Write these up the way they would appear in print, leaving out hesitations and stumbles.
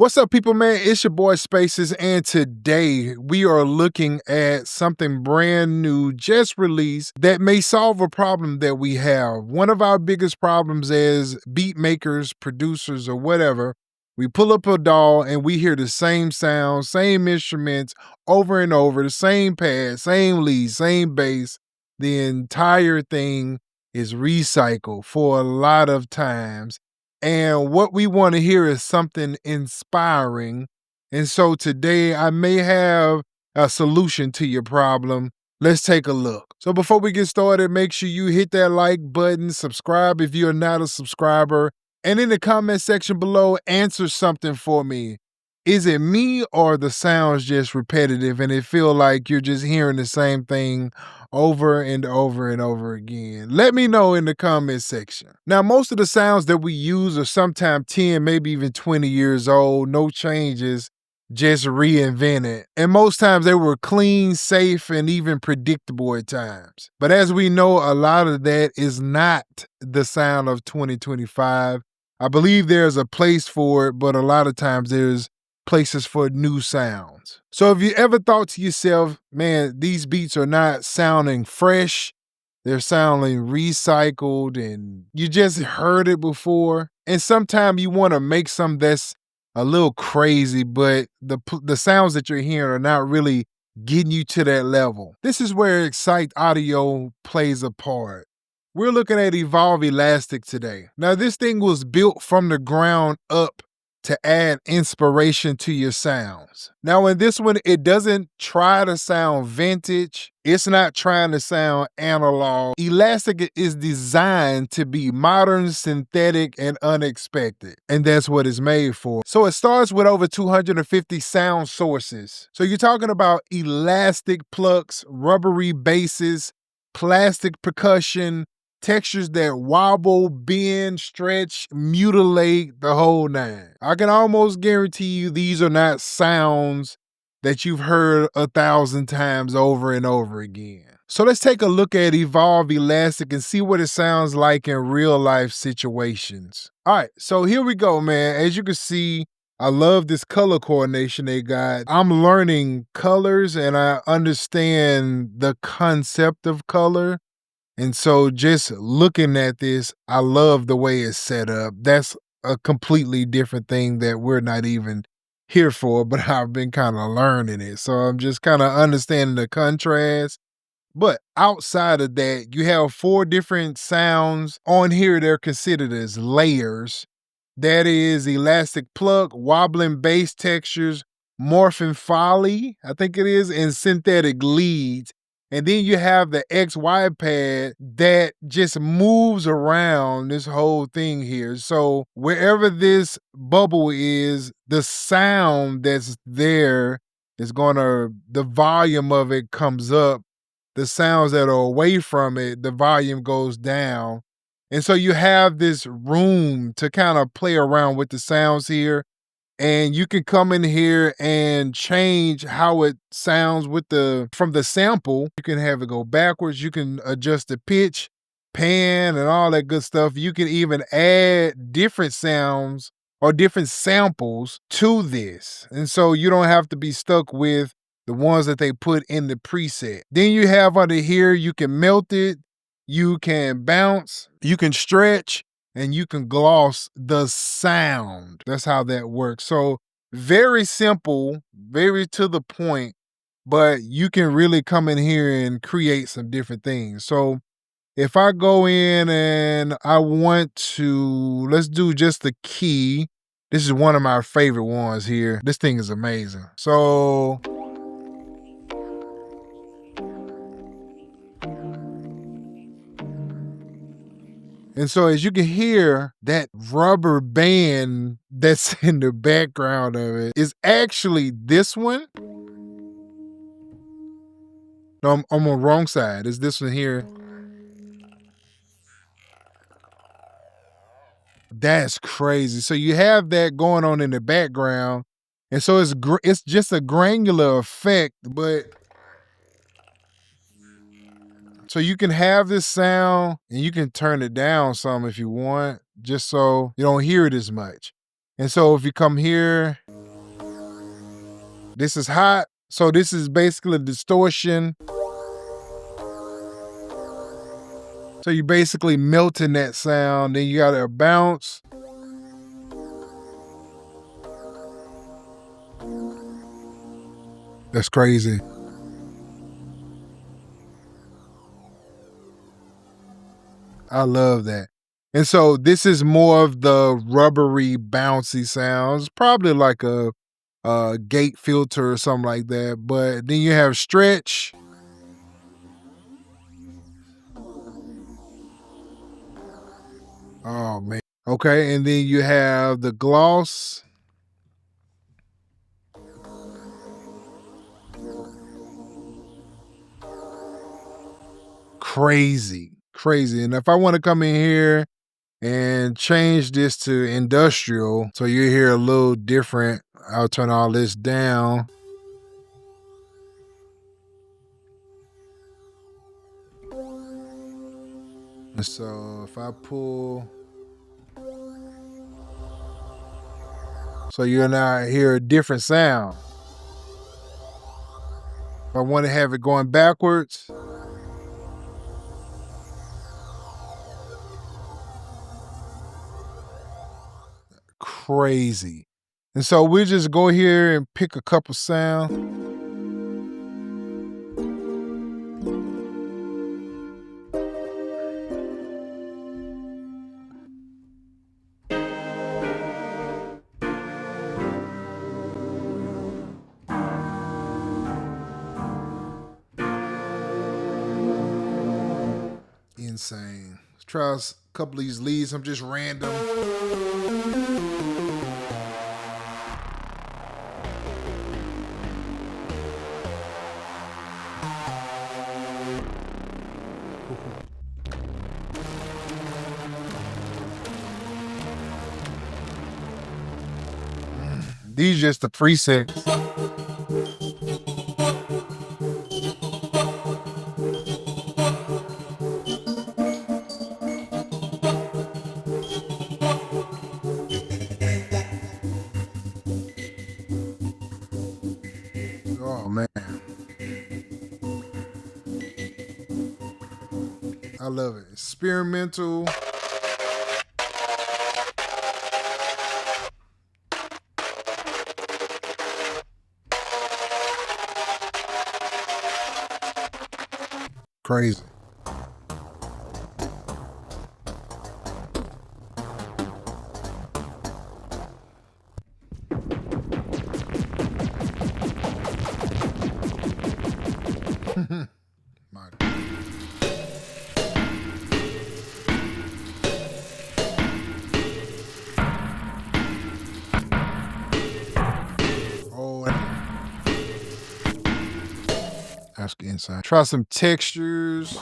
What's up, people, man? It's your boy Spaces, and today we are looking at something brand new, just released, that may solve a problem that we have. One of our biggest problems as beat makers, producers, or whatever, we pull up a DAW and we hear the same sound, same instruments over and over, the same pad, same lead, same bass. The entire thing is recycled for a lot of times. And what we want to hear is something inspiring. And so today I may have a solution to your problem. Let's take a look. So before we get started, make sure you hit that like button, subscribe if you're not a subscriber, and in the comment section below, answer something for me. Is it me or the sounds just repetitive and it feel like you're just hearing the same thing over and over and over again? Let me know in the comment section. Now, most of the sounds that we use are sometimes 10, maybe even 20 years old, no changes, just reinvented. And most times they were clean, safe, and even predictable at times. But as we know, a lot of that is not the sound of 2025. I believe there's a place for it, but a lot of times there's places for new sounds. So if you ever thought to yourself, man, these beats are not sounding fresh, they're sounding recycled and you just heard it before, and sometimes you want to make something that's a little crazy, but the sounds that you're hearing are not really getting you to that level. This is where Excite Audio plays a part. We're looking at Evolve Elastic today. Now, this thing was built from the ground up to add inspiration to your sounds. Now, in this one, it doesn't try to sound vintage. It's not trying to sound analog. Elastic is designed to be modern, synthetic, and unexpected. And that's what it's made for. So it starts with over 250 sound sources. So you're talking about elastic plucks, rubbery basses, plastic percussion, textures that wobble, bend, stretch, mutilate, the whole nine. I can almost guarantee you these are not sounds that you've heard 1,000 times over and over again. So let's take a look at Evolve Elastic and see what it sounds like in real life situations. All right, so here we go, man. As you can see, I love this color coordination they got. I'm learning colors and I understand the concept of color. And so just looking at this, I love the way it's set up. That's a completely different thing that we're not even here for, but I've been kind of learning it. So I'm just kind of understanding the contrast. But outside of that, you have 4 different sounds on here. They're considered as layers. That is elastic pluck, wobbling bass textures, morphing folly, I think it is, and synthetic leads. And then you have the XY pad that just moves around this whole thing here. So wherever this bubble is, the sound that's there is the volume of it comes up. The sounds that are away from it, the volume goes down. And so you have this room to kind of play around with the sounds here. And you can come in here and change how it sounds from the sample. You can have it go backwards. You can adjust the pitch, pan, and all that good stuff. You can even add different sounds or different samples to this. And so you don't have to be stuck with the ones that they put in the preset. Then you have under here, you can melt it, you can bounce, you can stretch, and you can gloss the sound. That's how that works. So very simple, very to the point, but you can really come in here and create some different things. So if I go in and I want to, let's do just the key. This is one of my favorite ones here. This thing is amazing. So and so as you can hear, that rubber band that's in the background of it is actually this one. No, I'm on the wrong side. It's this one here. That's crazy. So you have that going on in the background. And so it's just a granular effect, but so you can have this sound and you can turn it down some if you want, just so you don't hear it as much. And so if you come here, this is hot. So this is basically distortion. So you basically melting that sound. Then you got a bounce. That's crazy. I love that. And so this is more of the rubbery, bouncy sounds, probably like a gate filter or something like that. But then you have stretch. Oh man. Okay, and then you have the gloss. Crazy, crazy. And if I want to come in here and change this to industrial, so you hear a little different, I'll turn all this down. And so if I pull, so you'll now hear a different sound. If I want to have it going backwards, crazy. And so we just go here and pick a couple sounds. Insane. Let's try a couple of these leads. I'm just random. These just the presets. Oh man. I love it. Experimental. Crazy. Oh, that's the inside. Try some textures.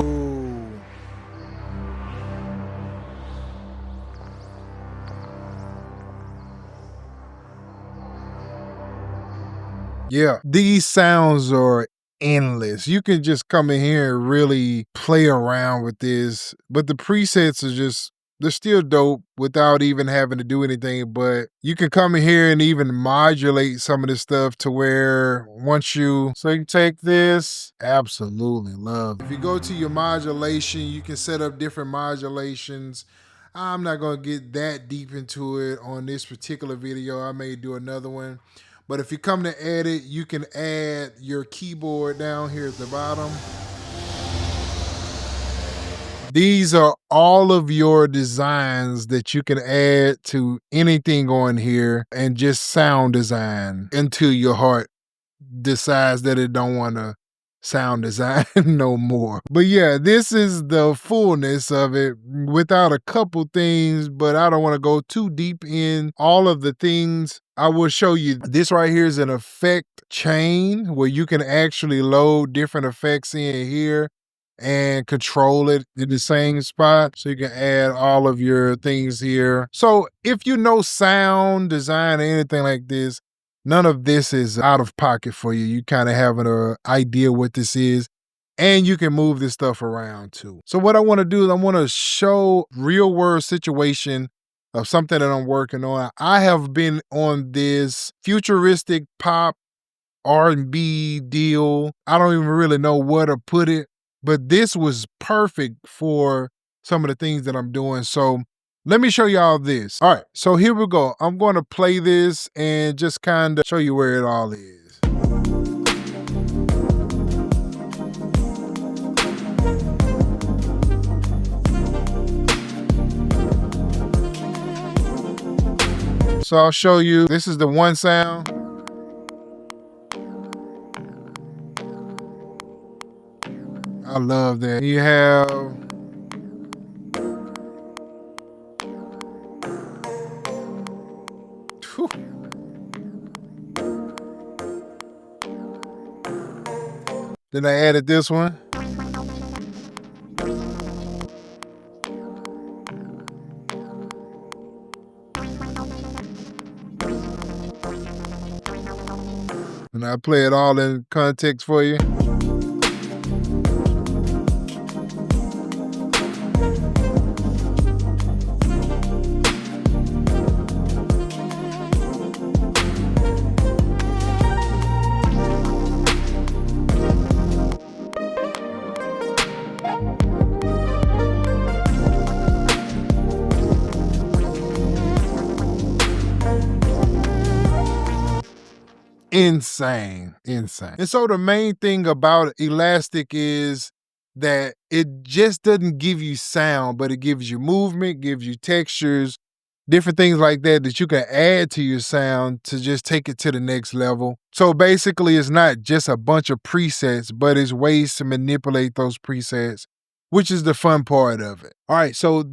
Ooh. Yeah, these sounds are endless. You can just come in here and really play around with this, but the presets are just, they're still dope without even having to do anything. But you can come in here and even modulate some of this stuff to where once you, so you take this, absolutely love. If you go to your modulation, you can set up different modulations. I'm not going to get that deep into it on this particular video. I may do another one. But if you come to edit, you can add your keyboard down here at the bottom. These are all of your designs that you can add to anything on here and just sound design until your heart decides that it don't want to sound design no more. But yeah, this is the fullness of it without a couple things, but I don't want to go too deep in all of the things. I will show you this right here is an effect chain where you can actually load different effects in here and control it in the same spot. So you can add all of your things here. So if you know sound design or anything like this, none of this is out of pocket for you. You kind of have an idea what this is, and you can move this stuff around too. So what I want to do is I want to show real world situation of something that I'm working on. I have been on this futuristic pop R&B deal. I don't even really know where to put it, but this was perfect for some of the things that I'm doing. So let me show y'all this. All right, so here we go. I'm going to play this and just kind of show you where it all is. So I'll show you, this is the one sound. I love that. You have whew. Then I added this one. And I play it all in context for you. Insane. And so the main thing about Elastic is that it just doesn't give you sound, but it gives you movement, gives you textures, different things like that that you can add to your sound to just take it to the next level. So basically it's not just a bunch of presets, but it's ways to manipulate those presets, which is the fun part of it. All right, so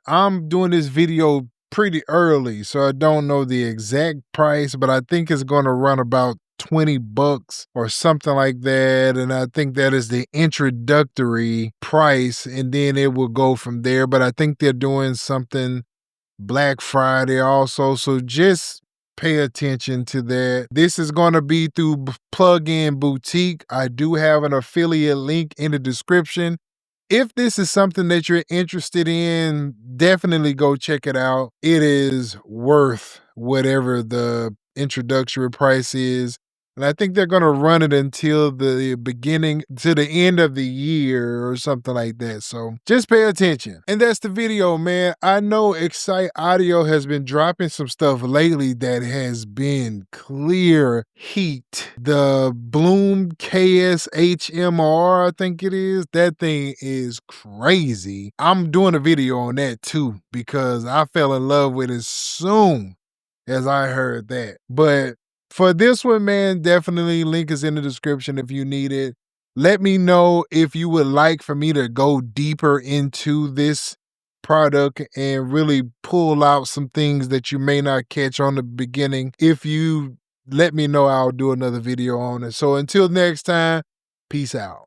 I'm doing this video pretty early, so I don't know the exact price, but I think it's going to run about $20 or something like that. And I think that is the introductory price, and then it will go from there. But I think they're doing something Black Friday also, so just pay attention to that. This is going to be through Plug-in Boutique. I do have an affiliate link in the description. If this is something that you're interested in, definitely go check it out. It is worth whatever the introductory price is. And I think they're going to run it until the beginning, to the end of the year or something like that. So just pay attention. And that's the video, man. I know Excite Audio has been dropping some stuff lately that has been clear heat. The Bloom KSHMR, I think it is. That thing is crazy. I'm doing a video on that too because I fell in love with it soon as I heard that. But for this one, man, definitely link is in the description if you need it. Let me know if you would like for me to go deeper into this product and really pull out some things that you may not catch on the beginning. If you let me know, I'll do another video on it. So until next time, peace out.